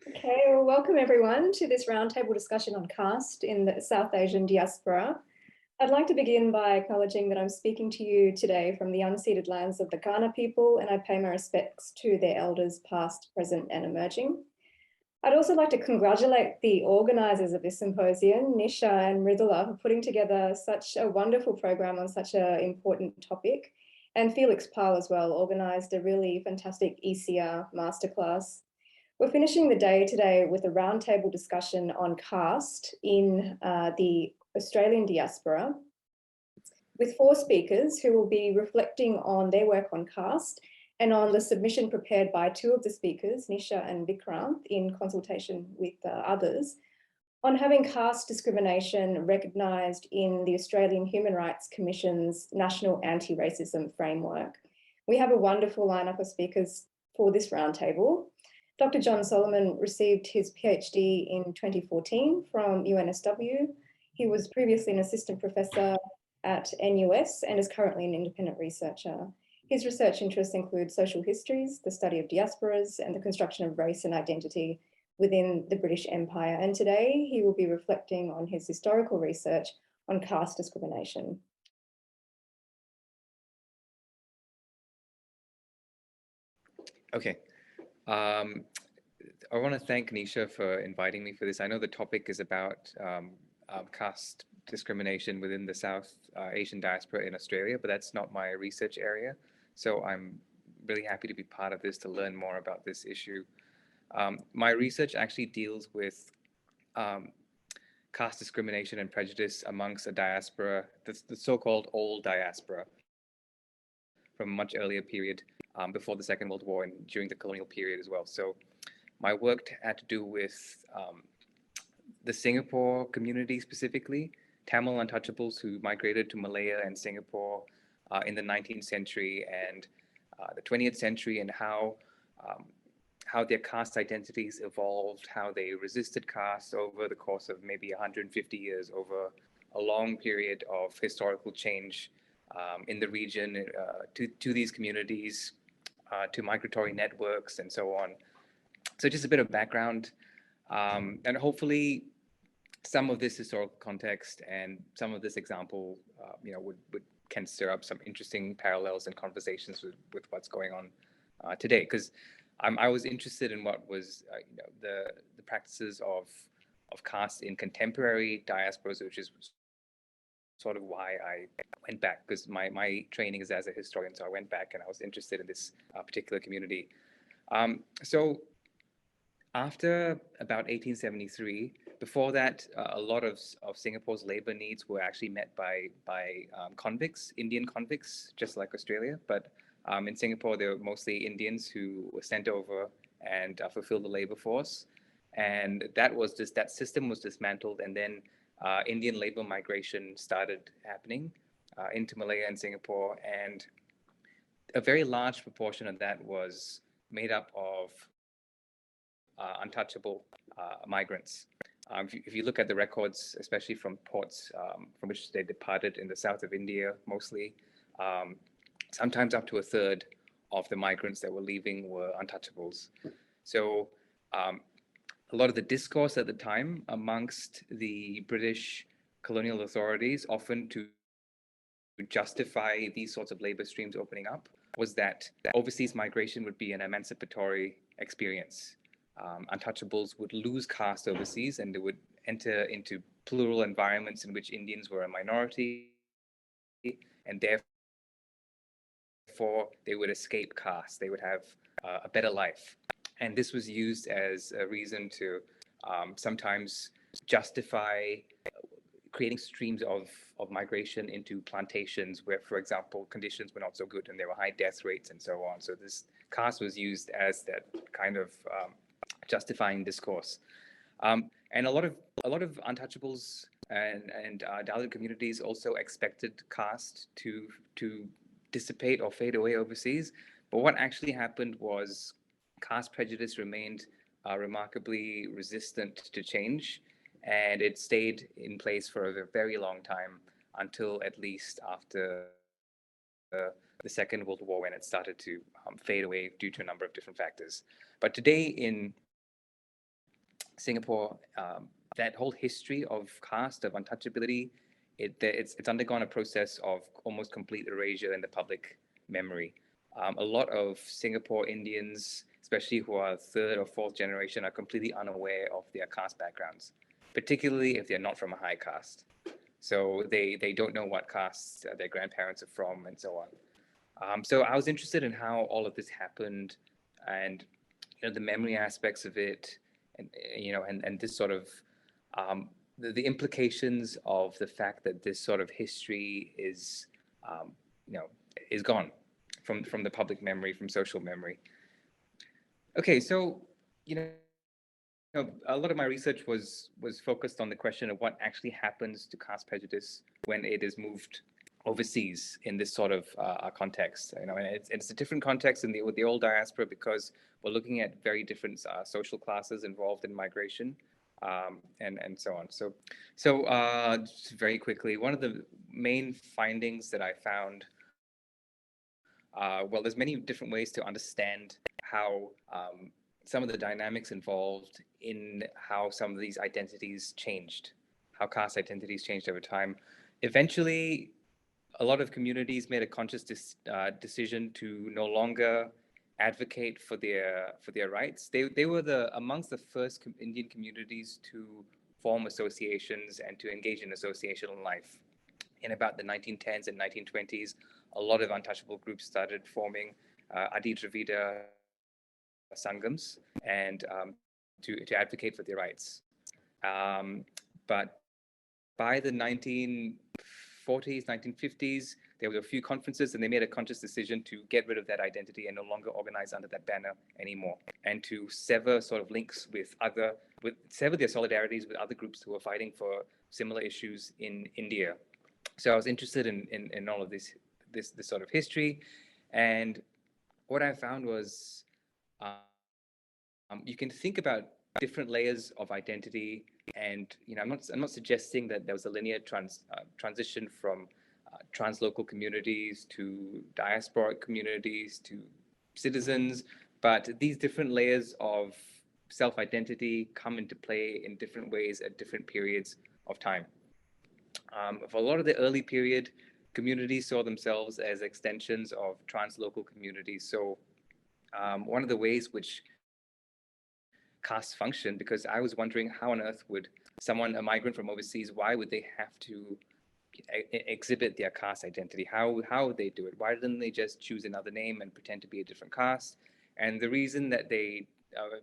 Okay, well, welcome everyone to this roundtable discussion on caste in the South Asian diaspora. I'd like to begin by acknowledging that I'm speaking to you today from the unceded lands of the Kaurna people, and I pay my respects to their elders past, present and emerging. I'd also like to congratulate the organisers of this symposium, Nisha and Mridula, for putting together such a wonderful program on such an important topic, and Felix Pal as well organised a really fantastic ECR masterclass. We're finishing the day today with a roundtable discussion on caste in the Australian diaspora, with 4 speakers who will be reflecting on their work on caste and on the submission prepared by 2 of the speakers, Nisha and Vikrant, in consultation with others, on having caste discrimination recognised in the Australian Human Rights Commission's National Anti-Racism Framework. We have a wonderful lineup of speakers for this roundtable. Dr. John Solomon received his PhD in 2014 from UNSW. He was previously an assistant professor at NUS and is currently an independent researcher. His research interests include social histories, the study of diasporas, and the construction of race and identity within the British Empire. And today he will be reflecting on his historical research on caste discrimination. Okay. I want to thank Nisha for inviting me for this. I know the topic is about caste discrimination within the South Asian diaspora in Australia, but that's not my research area. So I'm really happy to be part of this to learn more about this issue. My research actually deals with caste discrimination and prejudice amongst a diaspora, the so-called old diaspora, from a much earlier period before the Second World War and during the colonial period as well. So my work had to do with the Singapore community specifically, Tamil untouchables who migrated to Malaya and Singapore in the 19th century and the 20th century, and how their caste identities evolved, how they resisted caste over the course of maybe 150 years, over a long period of historical change in the region, to these communities, to migratory networks and so on. So just a bit of background, and hopefully some of this historical context and some of this example, can stir up some interesting parallels and conversations with what's going on today. Because I was interested in what was the practices of caste in contemporary diasporas, which is sort of why I went back, because my training is as a historian. So I went back and I was interested in this particular community. So after about 1873, before that, a lot of Singapore's labor needs were actually met by convicts, Indian convicts, just like Australia. But in Singapore, there were mostly Indians who were sent over and fulfilled the labor force. And that system was dismantled, and then Indian labor migration started happening into Malaya and Singapore, and a very large proportion of that was made up of untouchable migrants. If you look at the records, especially from ports from which they departed in the south of India, mostly, sometimes up to a third of the migrants that were leaving were untouchables. So a lot of the discourse at the time amongst the British colonial authorities, often to justify these sorts of labor streams opening up, was that overseas migration would be an emancipatory experience. Untouchables would lose caste overseas, and they would enter into plural environments in which Indians were a minority, and therefore they would escape caste. They would have a better life. And this was used as a reason to sometimes justify creating streams of migration into plantations where, for example, conditions were not so good and there were high death rates and so on. So this caste was used as that kind of justifying discourse. And a lot of untouchables and Dalit communities also expected caste to dissipate or fade away overseas. But what actually happened was caste prejudice remained remarkably resistant to change, and it stayed in place for a very long time, until at least after the Second World War, when it started to fade away due to a number of different factors. But today in Singapore, that whole history of caste, of untouchability, it's undergone a process of almost complete erasure in the public memory. A lot of Singapore Indians, especially who are third or fourth generation, are completely unaware of their caste backgrounds, particularly if they're not from a high caste. So they don't know what castes their grandparents are from and so on. So I was interested in how all of this happened, and the memory aspects of it, and and this sort of the implications of the fact that this sort of history is is gone from the public memory, from social memory. Okay, so a lot of my research was focused on the question of what actually happens to caste prejudice when it is moved overseas in this sort of context. And it's a different context with the old diaspora, because we're looking at very different social classes involved in migration, and so on. So just very quickly, one of the main findings that I found, well, there's many different ways to understand how some of the dynamics involved in how some of these identities changed, how caste identities changed over time. Eventually, a lot of communities made a conscious decision to no longer advocate for their rights. They were amongst the first Indian communities to form associations and to engage in associational life. In about the 1910s and 1920s, a lot of untouchable groups started forming Adi Dravida Sangams, and to advocate for their rights. But by the 1940s, 1950s, there were a few conferences, and they made a conscious decision to get rid of that identity and no longer organize under that banner anymore, and to sever sort of links sever their solidarities with other groups who were fighting for similar issues in India. So I was interested in all of this sort of history, and what I found was you can think about different layers of identity, and I'm not suggesting that there was a linear transition from translocal communities to diasporic communities to citizens, but these different layers of self-identity come into play in different ways at different periods of time. For a lot of the early period, communities saw themselves as extensions of translocal communities. So one of the ways which caste function, because I was wondering how on earth would a migrant from overseas, why would they have to exhibit their caste identity? How would they do it? Why didn't they just choose another name and pretend to be a different caste? And the reason that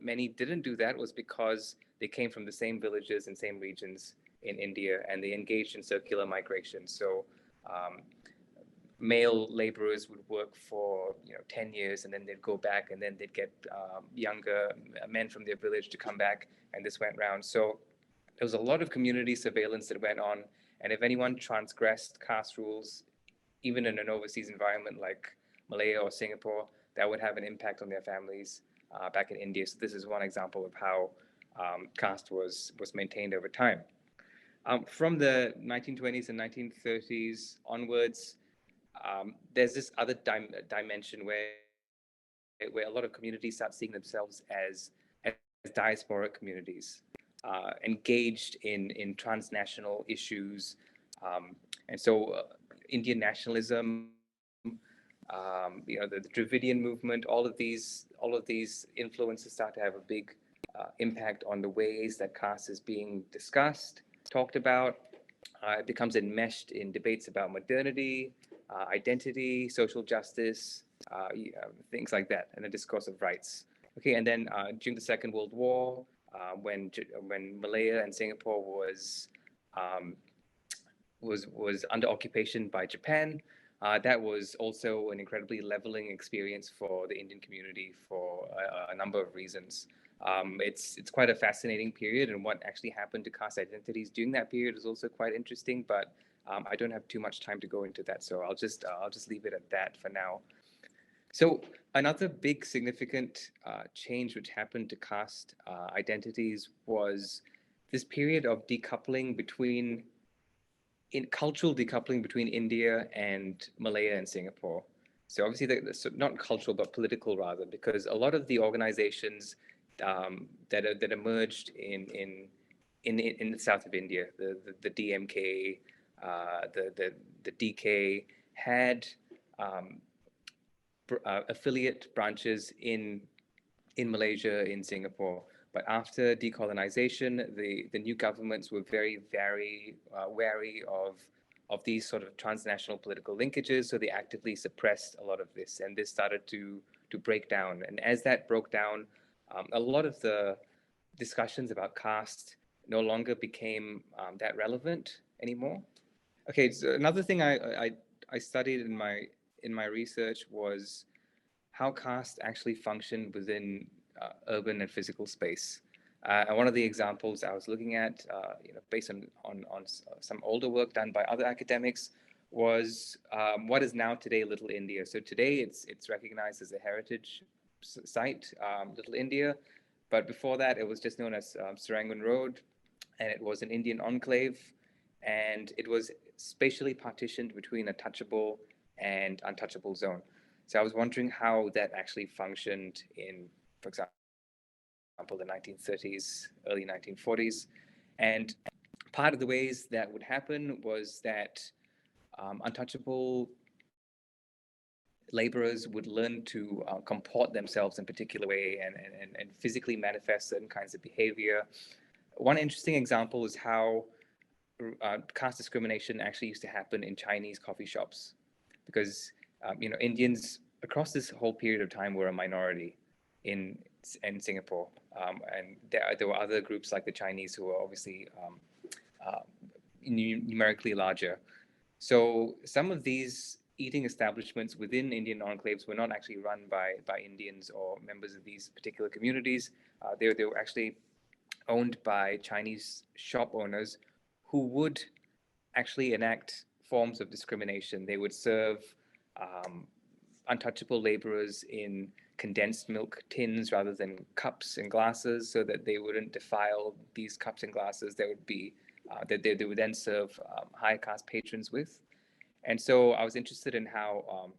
many didn't do that was because they came from the same villages and same regions in India, and they engaged in circular migration. So male laborers would work for 10 years, and then they'd go back, and then they'd get younger men from their village to come back, and this went round. So there was a lot of community surveillance that went on, and if anyone transgressed caste rules, even in an overseas environment like Malaya or Singapore, that would have an impact on their families back in India. So this is one example of how caste was maintained over time. From the 1920s and 1930s onwards, there's this other dimension where a lot of communities start seeing themselves as diasporic communities, engaged in transnational issues, and so Indian nationalism, the Dravidian movement, all of these influences start to have a big impact on the ways that caste is being discussed, talked about. It becomes enmeshed in debates about modernity, identity, social justice, things like that, and the discourse of rights. Okay, and then during the Second World War, when Malaya and Singapore was under occupation by Japan, that was also an incredibly leveling experience for the Indian community for a number of reasons. It's quite a fascinating period, and what actually happened to caste identities during that period is also quite interesting, but I don't have too much time to go into that, so I'll just leave it at that for now. So another big significant change which happened to caste identities was this period of decoupling cultural decoupling between India and Malaya and Singapore. So obviously, not cultural, but political rather, because a lot of the organizations that emerged in the south of India. The DMK, the DK had affiliate branches in Malaysia, in Singapore. But after decolonization, the new governments were very wary of these sort of transnational political linkages, so they actively suppressed a lot of this, and this started to break down. And as that broke down, a lot of the discussions about caste no longer became that relevant anymore. Okay, so another thing I studied in my research was how caste actually functioned within urban and physical space. And one of the examples I was looking at, based on some older work done by other academics, was what is now today Little India. So today it's recognized as a heritage site, Little India, but before that it was just known as Serangoon Road, and it was an Indian enclave, and it was spatially partitioned between a touchable and untouchable zone. So I was wondering how that actually functioned in, for example, the 1930s, early 1940s. And part of the ways that would happen was that untouchable laborers would learn to comport themselves in a particular way and physically manifest certain kinds of behavior. One interesting example is how caste discrimination actually used to happen in Chinese coffee shops, because Indians across this whole period of time were a minority in Singapore, and there were other groups like the Chinese who were obviously numerically larger. So some of these eating establishments within Indian enclaves were not actually run by Indians or members of these particular communities. They were actually owned by Chinese shop owners who would actually enact forms of discrimination. They would serve untouchable laborers in condensed milk tins rather than cups and glasses, so that they wouldn't defile these cups and glasses that would be that they would then serve high caste patrons with. And so I was interested in how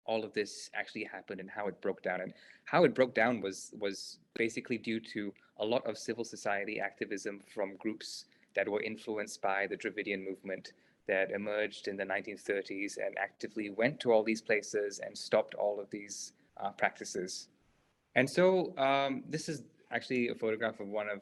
all of this actually happened and how it broke down. And how it broke down was basically due to a lot of civil society activism from groups that were influenced by the Dravidian movement that emerged in the 1930s and actively went to all these places and stopped all of these practices. And so this is actually a photograph of one of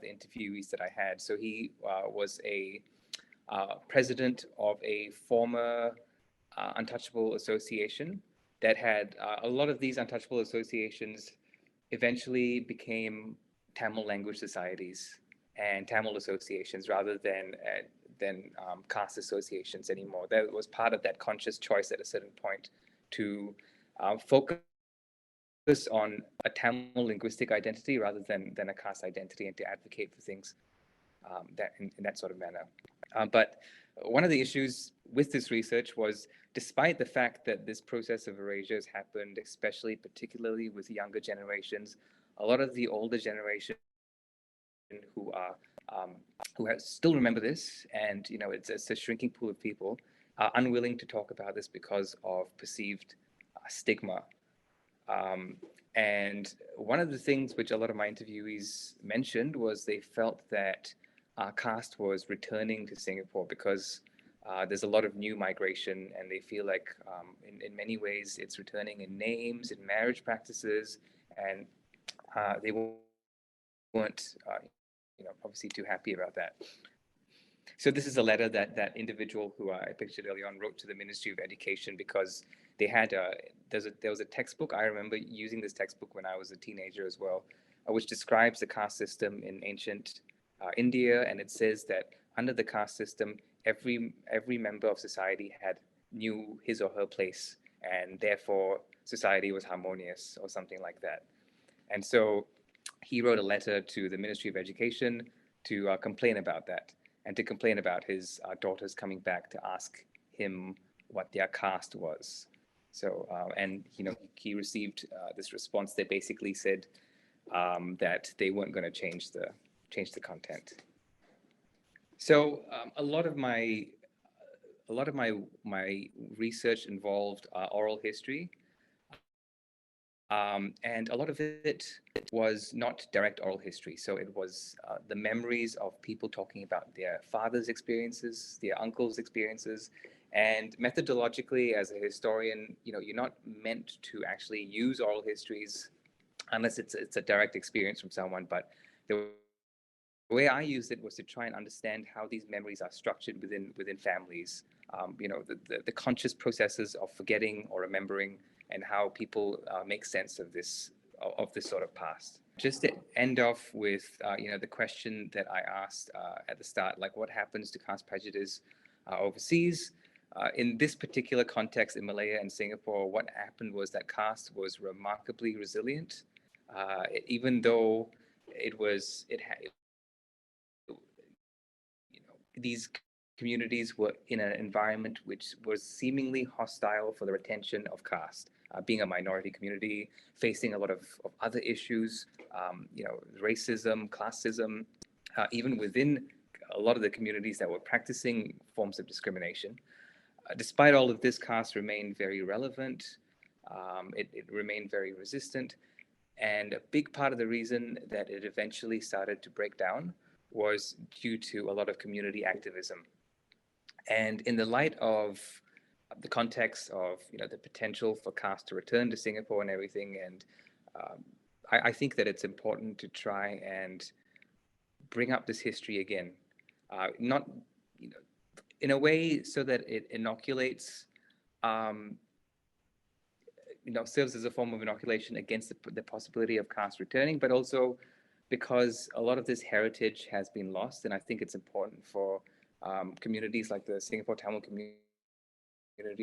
the interviewees that I had. So he was a president of a former untouchable association that had a lot of these untouchable associations eventually became Tamil language societies and Tamil associations rather than caste associations anymore. That was part of that conscious choice at a certain point to focus on a Tamil linguistic identity rather than a caste identity, and to advocate for things that in that sort of manner. But one of the issues with this research was, despite the fact that this process of erasure has happened, especially particularly with younger generations, a lot of the older generation who still remember this, and it's a shrinking pool of people, are unwilling to talk about this because of perceived stigma. And one of the things which a lot of my interviewees mentioned was they felt that caste was returning to Singapore because there's a lot of new migration, and they feel like in many ways it's returning in names, in marriage practices, and they weren't obviously too happy about that. So this is a letter that individual who I pictured earlier on wrote to the Ministry of Education, because they had there was a textbook. I remember using this textbook when I was a teenager as well, which describes the caste system in ancient India, and it says that under the caste system, every member of society knew his or her place, and therefore society was harmonious, or something like that. And so he wrote a letter to the Ministry of Education to complain about that, and to complain about his daughters coming back to ask him what their caste was. So, and he received this response that basically said that they weren't going to change the content. So, a lot of my research involved oral history. And a lot of it was not direct oral history. So it was the memories of people talking about their father's experiences, their uncle's experiences. And methodologically, as a historian, you're not meant to actually use oral histories unless it's a direct experience from someone. But the way I used it was to try and understand how these memories are structured within families. The conscious processes of forgetting or remembering, and how people make sense of this sort of past. Just to end off with the question that I asked at the start, like what happens to caste prejudice overseas? In this particular context in Malaya and Singapore, what happened was that caste was remarkably resilient, even though these communities were in an environment which was seemingly hostile for the retention of caste. Being a minority community, facing a lot of other issues, racism, classism, even within a lot of the communities that were practicing forms of discrimination. Despite all of this, caste remained very relevant. It remained very resistant. And a big part of the reason that it eventually started to break down was due to a lot of community activism. And in the light of the context of the potential for caste to return to Singapore and everything, and I think that it's important to try and bring up this history again, not in a way so that it inoculates, serves as a form of inoculation against the possibility of caste returning, but also because a lot of this heritage has been lost, and I think it's important for communities like the Singapore Tamil community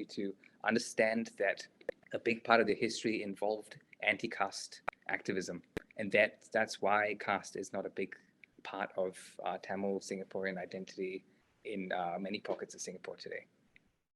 to understand that a big part of their history involved anti-caste activism, and that's why caste is not a big part of Tamil Singaporean identity in many pockets of Singapore today.